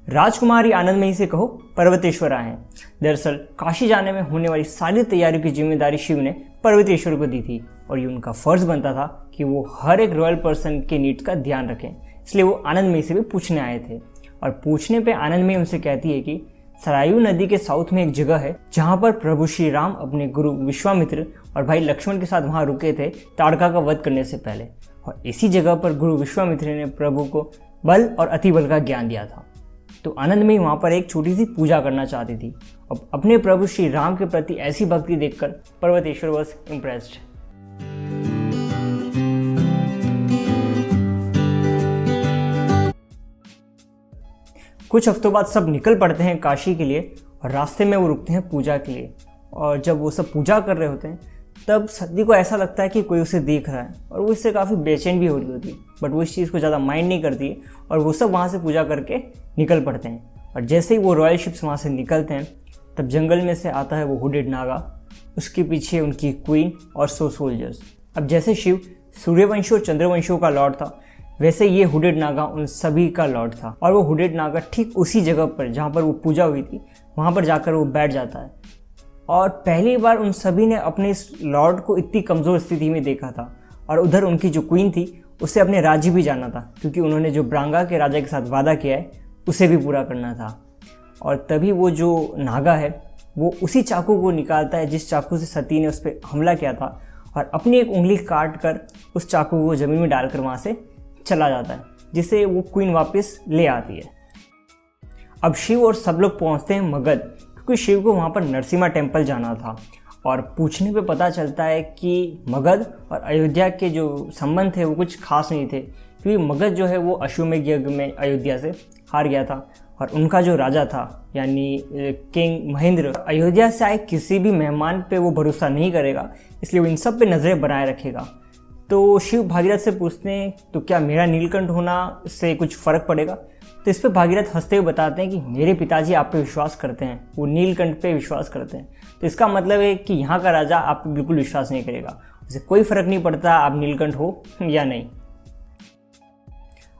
राजकुमारी आनंदमयी से कहो पर्वतेश्वर आए। दरअसल काशी जाने में होने वाली सारी तैयारियों की जिम्मेदारी शिव ने पर्वतेश्वर को दी थी और ये उनका फर्ज बनता था कि वो हर एक रॉयल पर्सन के नीड्स का ध्यान रखें। इसलिए वो आनंदमयी से भी पूछने आए थे और पूछने पे आनंदमयी उनसे कहती है कि सरयू नदी के साउथ में एक जगह है जहाँ पर प्रभु श्री राम अपने गुरु विश्वामित्र और भाई लक्ष्मण के साथ वहाँ रुके थे ताड़का का वध करने से पहले, और इसी जगह पर गुरु विश्वामित्र ने प्रभु को बल और अति बल का ज्ञान दिया था। तो आनंदमयी वहाँ पर एक छोटी सी पूजा करना चाहती थी और अपने प्रभु श्री राम के प्रति ऐसी भक्ति देखकर पर्वतेश्वर वॉज इम्प्रेस्ड। कुछ हफ्तों बाद सब निकल पड़ते हैं काशी के लिए और रास्ते में वो रुकते हैं पूजा के लिए। और जब वो सब पूजा कर रहे होते हैं तब सती को ऐसा लगता है कि कोई उसे देख रहा है और वो इससे काफ़ी बेचैन भी हो रही होती है, बट वो इस चीज़ को ज़्यादा माइंड नहीं करती है और वो सब वहाँ से पूजा करके निकल पड़ते हैं। और जैसे ही वो रॉयल शिप्स वहाँ से निकलते हैं तब जंगल में से आता है वो हुडेड नागा, उसके पीछे उनकी क्वीन और 100 सोल्जर्स। अब जैसे शिव सूर्यवंशियों और चंद्रवंशियों का लॉर्ड था, वैसे ये हुडेड नागा उन सभी का लॉर्ड था। और वो हुडेड नागा ठीक उसी जगह पर जहाँ पर वो पूजा हुई थी वहाँ पर जाकर वो बैठ जाता है। और पहली बार उन सभी ने अपने इस लॉर्ड को इतनी कमज़ोर स्थिति में देखा था और उधर उनकी जो क्वीन थी उसे अपने राज्य भी जाना था, क्योंकि उन्होंने जो ब्रांगा के राजा के साथ वादा किया है उसे भी पूरा करना था। और तभी वो जो नागा है वो उसी चाकू को निकालता है जिस चाकू से सती ने उस पर हमला किया था और अपनी एक उंगली काट कर उस चाकू को ज़मीन में डालकर वहाँ से चला जाता है, जिसे वो क्वीन वापस ले आती है। अब शिव और सब लोग पहुँचते हैं मगध, क्योंकि शिव को वहाँ पर नरसिम्हा टेम्पल जाना था। और पूछने पे पता चलता है कि मगध और अयोध्या के जो संबंध थे वो कुछ खास नहीं थे, क्योंकि मगध जो है वो अश्वमेध यज्ञ में अयोध्या से हार गया था और उनका जो राजा था यानी किंग महेंद्र अयोध्या से आए किसी भी मेहमान पे वो भरोसा नहीं करेगा, इसलिए वो इन सब पे नज़रें बनाए रखेगा। तो शिव भागीरथ से पूछते हैं तो क्या मेरा नीलकंठ होना से कुछ फ़र्क पड़ेगा? तो इस पर भागीरथ हंसते हुए बताते हैं कि मेरे पिताजी आप पे विश्वास करते हैं, वो नीलकंठ पे विश्वास करते हैं। तो इसका मतलब है कि यहाँ का राजा आप पे बिल्कुल विश्वास नहीं करेगा, उसे कोई फर्क नहीं पड़ता आप नीलकंठ हो या नहीं।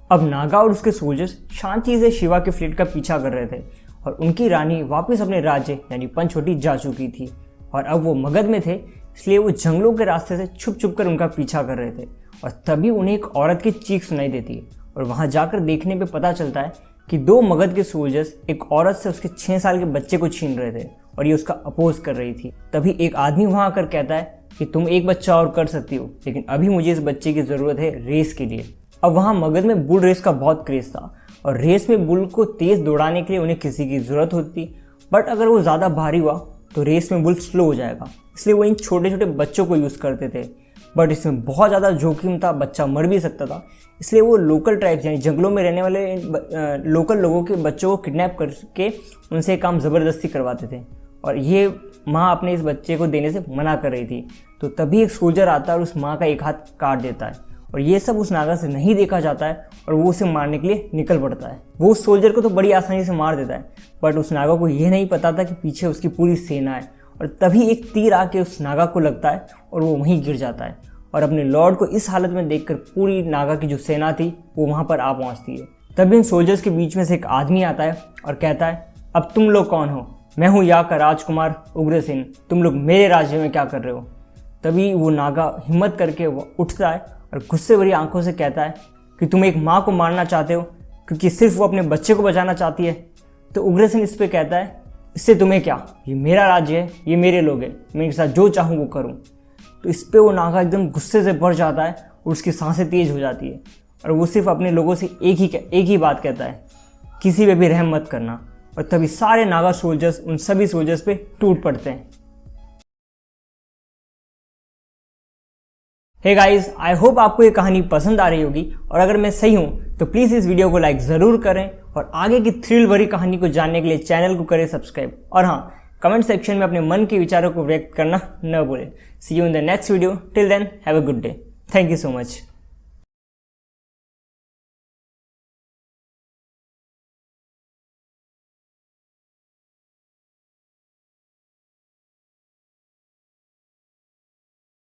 अब नागा और उसके सोल्जर्स शांति से शिवा के फ्लीट का पीछा कर रहे थे और उनकी रानी वापस अपने राज्य यानी पंचवटी जा चुकी थी और अब वो मगध में थे, इसलिए वो जंगलों के रास्ते से छुप छुप कर उनका पीछा कर रहे थे। और तभी उन्हें एक औरत की चीख सुनाई देती है और वहाँ जाकर देखने पे पता चलता है कि 2 मगध के सोल्जर्स एक औरत से उसके 6 साल के बच्चे को छीन रहे थे और ये उसका अपोज कर रही थी। तभी एक आदमी वहाँ आकर कहता है कि तुम एक बच्चा और कर सकती हो, लेकिन अभी मुझे इस बच्चे की ज़रूरत है रेस के लिए। अब वहाँ मगध में बुल रेस का बहुत क्रेज़ था और रेस में बुल को तेज़ दौड़ाने के लिए उन्हें किसी की ज़रूरत होती, बट अगर वो ज़्यादा भारी हुआ तो रेस में बुल स्लो हो जाएगा, इसलिए वो इन छोटे छोटे बच्चों को यूज़ करते थे। बट इसमें बहुत ज़्यादा जोखिम था, बच्चा मर भी सकता था, इसलिए वो लोकल ट्राइब्स यानी जंगलों में रहने वाले लोकल लोगों के बच्चों को किडनैप करके उनसे काम ज़बरदस्ती करवाते थे और ये माँ अपने इस बच्चे को देने से मना कर रही थी। तो तभी एक सोल्जर आता है और उस माँ का एक हाथ काट देता है और ये सब उस नागा से नहीं देखा जाता है और वो उसे मारने के लिए निकल पड़ता है। वो उस सोल्जर को तो बड़ी आसानी से मार देता है, बट उस नागा को ये नहीं पता था कि पीछे उसकी पूरी सेना है और तभी एक तीर आके उस नागा को लगता है और वो वहीं गिर जाता है। और अपने लॉर्ड को इस हालत में देखकर पूरी नागा की जो सेना थी वो वहाँ पर आ पहुँचती है। तभी इन सोल्जर्स के बीच में से एक आदमी आता है और कहता है अब तुम लोग कौन हो? मैं हूँ यहाँ का राजकुमार उग्रसेन, तुम लोग मेरे राज्य में क्या कर रहे हो? तभी वो नागा हिम्मत करके वो उठता है और गुस्से भरी आंखों से कहता है कि तुम एक माँ को मारना चाहते हो क्योंकि सिर्फ वो अपने बच्चे को बचाना चाहती है। तो उग्रसेन इस पर कहता है इससे तुम्हें क्या, ये मेरा राज्य है, ये मेरे लोग हैं, मैं इनके साथ जो चाहूँ वो करूँ। तो इस पर वो नागा एकदम गुस्से से भर जाता है और उसकी सांसें तेज हो जाती है और वो सिर्फ अपने लोगों से एक ही बात कहता है, किसी पे भी रहम मत करना। और तभी सारे नागा सोल्जर्स उन सभी सोल्जर्स पे टूट पड़ते हैं। हे गाइस, आई होप आपको ये कहानी पसंद आ रही होगी और अगर मैं सही हूँ तो प्लीज़ इस वीडियो को लाइक ज़रूर करें और आगे की थ्रिल भरी कहानी को जानने के लिए चैनल को करें सब्सक्राइब। और हाँ, कमेंट सेक्शन में अपने मन के विचारों को व्यक्त करना न भूलें। See you in the next video. Till then have a good day. Thank you so much.